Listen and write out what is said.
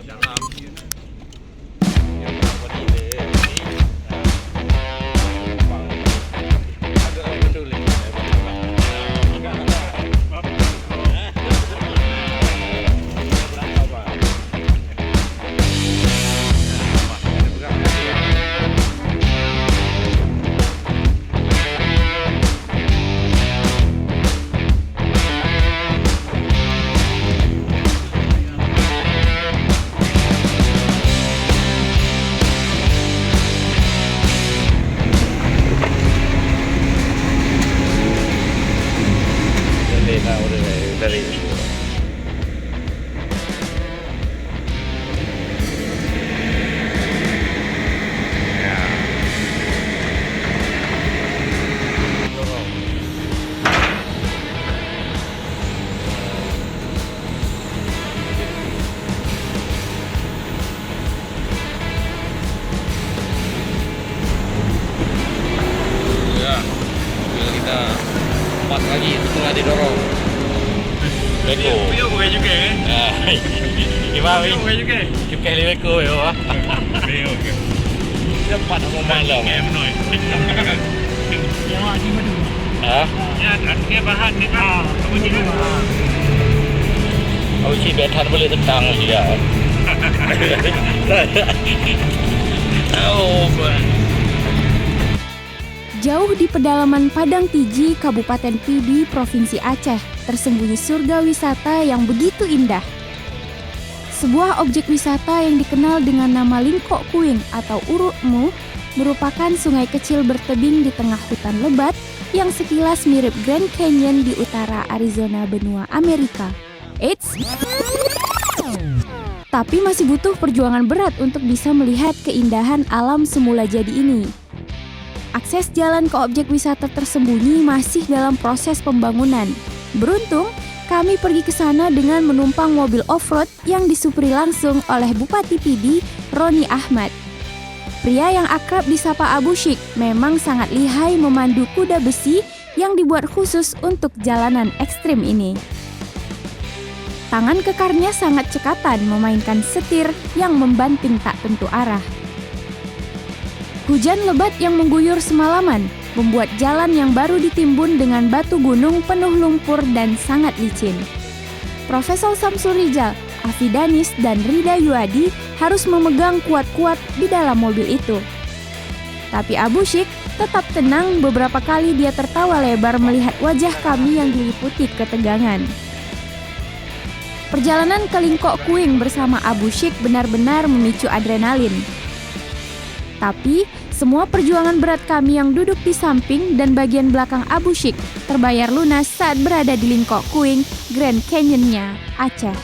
dalam. Yang berapa di agak peduli. Dari mobil kita pas lagi setelah didorong. Beko. Punya bukan juga kan? Gimana ni? Bukan juga. Kita kali beko yo. Okey. Cepat mau malam. Kayak menoi. Yang lagi madu. Ya, dia bahan ni kan. Kamu tidak. Aku sih betan boleh tentang dia. Oh, Jauh di pedalaman Padang Tiji, Kabupaten Pidi, Provinsi Aceh, tersembunyi surga wisata yang begitu indah. Sebuah objek wisata yang dikenal dengan nama Lingkok Kuing atau Urukmu merupakan sungai kecil bertebing di tengah hutan lebat yang sekilas mirip Grand Canyon di utara Arizona, benua Amerika. Eits, tapi masih butuh perjuangan berat untuk bisa melihat keindahan alam semula jadi ini. Akses jalan ke objek wisata tersembunyi masih dalam proses pembangunan. Beruntung, kami pergi ke sana dengan menumpang mobil off-road yang disupiri langsung oleh Bupati Pidi, Roni Ahmad. Pria yang akrab disapa Abu Syik memang sangat lihai memandu kuda besi yang dibuat khusus untuk jalanan ekstrim ini. Tangan kekarnya sangat cekatan memainkan setir yang membanting tak tentu arah. Hujan lebat yang mengguyur semalaman membuat jalan yang baru ditimbun dengan batu gunung penuh lumpur dan sangat licin. Profesor Samsul Rijal, Afi Danis, dan Rida Yuadi harus memegang kuat-kuat di dalam mobil itu. Tapi Abu Syik tetap tenang, beberapa kali dia tertawa lebar melihat wajah kami yang diliputi ketegangan. Perjalanan ke Lingkok Kuing bersama Abu Syik benar-benar memicu adrenalin. Tapi, semua perjuangan berat kami yang duduk di samping dan bagian belakang Abu Syik terbayar lunas saat berada di Lingkok Kuing, Grand Canyon-nya Aceh.